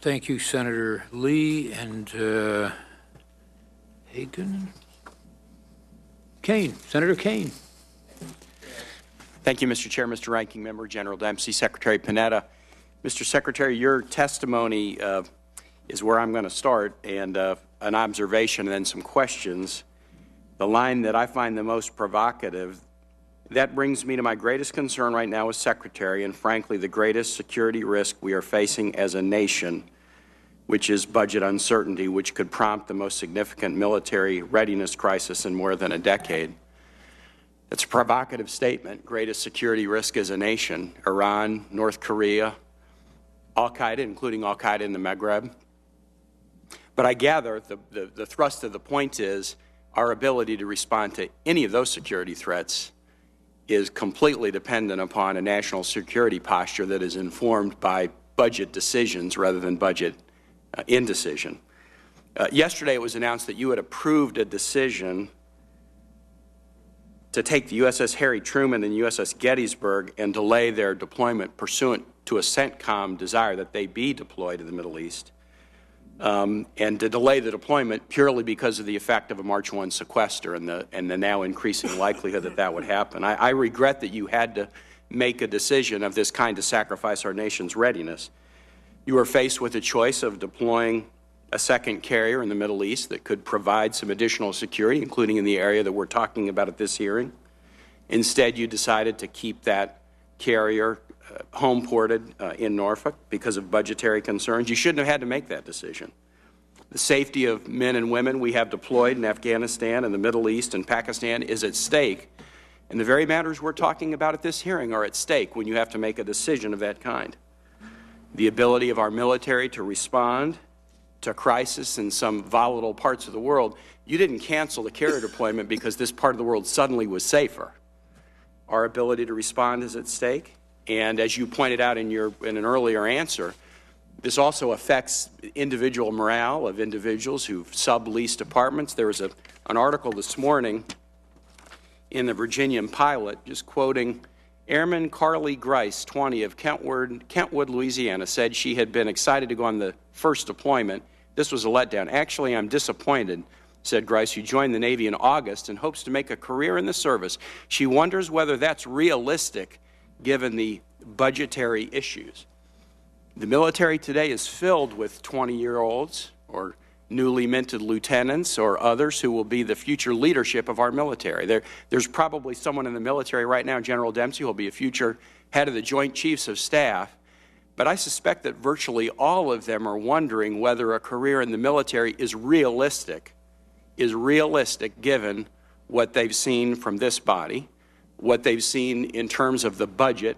Thank you, Senator Lee and Hagan. Kane, Senator Kane. Thank you, Mr. Chair, Mr. Ranking Member, General Dempsey, Secretary Panetta. Mr. Secretary, your testimony is where I'm going to start, and an observation and then some questions. The line that I find the most provocative, that brings me to my greatest concern right now as Secretary, and frankly the greatest security risk we are facing as a nation, which is budget uncertainty, which could prompt the most significant military readiness crisis in more than a decade. That's a provocative statement. Greatest security risk as a nation: Iran, North Korea, Al-Qaeda, including Al-Qaeda in the Maghreb. But I gather the thrust of the point is our ability to respond to any of those security threats is completely dependent upon a national security posture that is informed by budget decisions rather than budget indecision. Yesterday it was announced that you had approved a decision to take the USS Harry Truman and USS Gettysburg and delay their deployment pursuant to a CENTCOM desire that they be deployed in the Middle East, and to delay the deployment purely because of the effect of a March 1 sequester and the now increasing likelihood that that would happen. I regret that you had to make a decision of this kind to sacrifice our nation's readiness. You were faced with a choice of deploying a second carrier in the Middle East that could provide some additional security, including in the area that we're talking about at this hearing. Instead, you decided to keep that carrier home ported in Norfolk because of budgetary concerns. You shouldn't have had to make that decision. The safety of men and women we have deployed in Afghanistan and the Middle East and Pakistan is at stake, and the very matters we're talking about at this hearing are at stake when you have to make a decision of that kind. The ability of our military to respond to crisis in some volatile parts of the world. You didn't cancel the carrier deployment because this part of the world suddenly was safer. Our ability to respond is at stake, and as you pointed out in an earlier answer, this also affects individual morale of individuals who've subleased apartments. There was an article this morning in the Virginian Pilot, just quoting Airman Carly Grice, 20, of Kentwood, Louisiana, said she had been excited to go on the first deployment. This was a letdown. Actually, I'm disappointed, said Grice, who joined the Navy in August and hopes to make a career in the service. She wonders whether that's realistic given the budgetary issues. The military today is filled with 20-year-olds or newly minted lieutenants or others who will be the future leadership of our military. There's probably someone in the military right now, General Dempsey, who will be a future head of the Joint Chiefs of Staff. But I suspect that virtually all of them are wondering whether a career in the military is realistic given what they've seen from this body, what they've seen in terms of the budget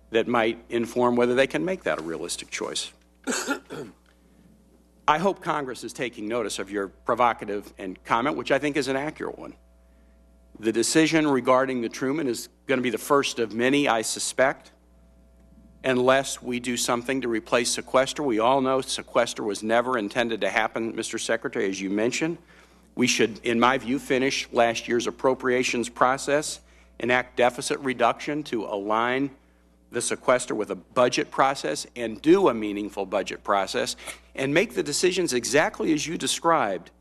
that might inform whether they can make that a realistic choice. I hope Congress is taking notice of your provocative comment, which I think is an accurate one. The decision regarding the Truman is going to be the first of many, I suspect, unless we do something to replace sequester. We all know sequester was never intended to happen, Mr. Secretary, as you mentioned. We should, in my view, finish last year's appropriations process, enact deficit reduction to align the sequester with a budget process and do a meaningful budget process and make the decisions exactly as you described.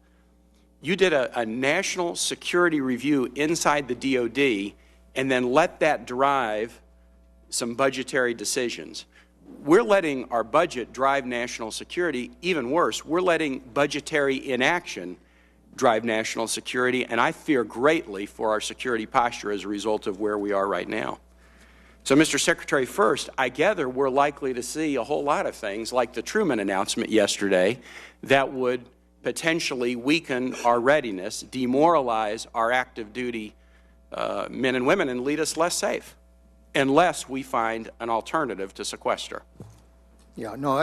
You did a national security review inside the DOD and then let that drive some budgetary decisions. We're letting our budget drive national security. Even worse, we're letting budgetary inaction drive national security, and I fear greatly for our security posture as a result of where we are right now. So, Mr. Secretary, first, I gather we're likely to see a whole lot of things like the Truman announcement yesterday that would potentially weaken our readiness, demoralize our active duty men and women, and lead us less safe, unless we find an alternative to sequester. Yeah, no,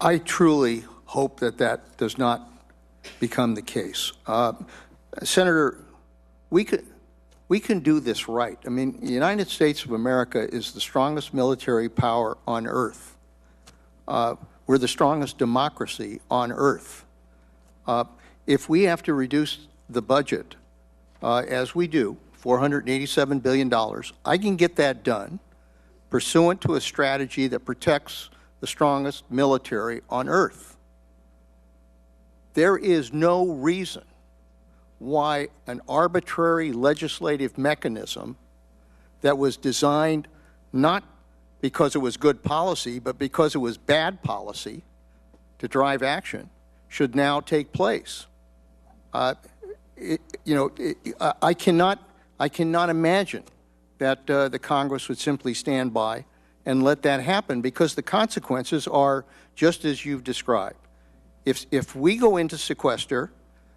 I truly hope that that does not become the case. Senator, we can do this right. I mean, the United States of America is the strongest military power on earth. We're the strongest democracy on earth. If we have to reduce the budget, as we do, $487 billion, I can get that done pursuant to a strategy that protects the strongest military on earth. There is no reason why an arbitrary legislative mechanism that was designed not because it was good policy, but because it was bad policy to drive action, should now take place. I cannot imagine that the Congress would simply stand by and let that happen, because the consequences are just as you've described. If we go into sequester,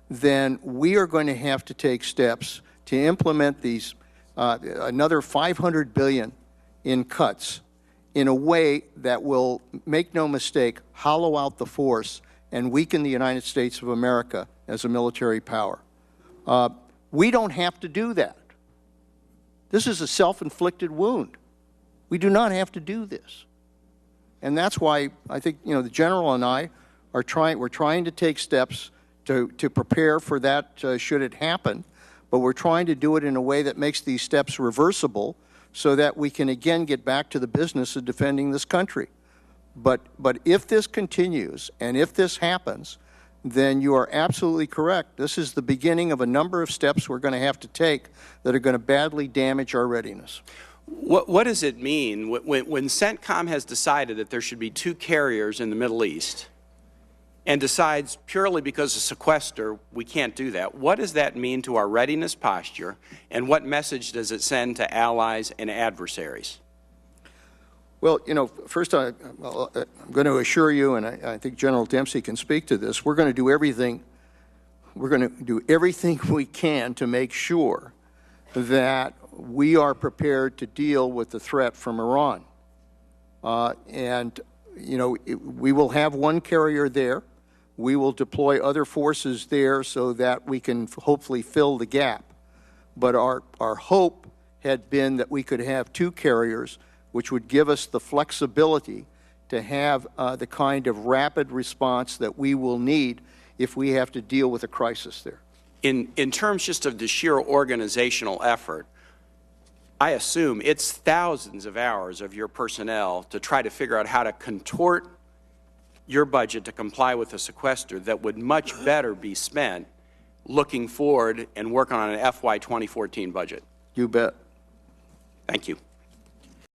then we are going to have to take steps to implement these another $500 billion in cuts in a way that will, make no mistake, hollow out the force and weaken the United States of America as a military power. We don't have to do that. This is a self-inflicted wound. We do not have to do this. And that's why I think, the General and I are we're trying to take steps to prepare for that should it happen, but we're trying to do it in a way that makes these steps reversible so that we can again get back to the business of defending this country. But if this continues and if this happens, then you are absolutely correct. This is the beginning of a number of steps we're going to have to take that are going to badly damage our readiness. What does it mean when CENTCOM has decided that there should be 2 carriers in the Middle East and decides purely because of sequester we can't do that? What does that mean to our readiness posture, and what message does it send to allies and adversaries? Well, first I'm going to assure you, and I think General Dempsey can speak to this, we're going to do everything we can to make sure that we are prepared to deal with the threat from Iran. We will have 1 carrier there. We will deploy other forces there so that we can hopefully fill the gap. But our hope had been that we could have 2 carriers, which would give us the flexibility to have the kind of rapid response that we will need if we have to deal with a crisis there. In terms just of the sheer organizational effort, I assume it's thousands of hours of your personnel to try to figure out how to contort your budget to comply with a sequester that would much better be spent looking forward and working on an FY 2014 budget. You bet. Thank you.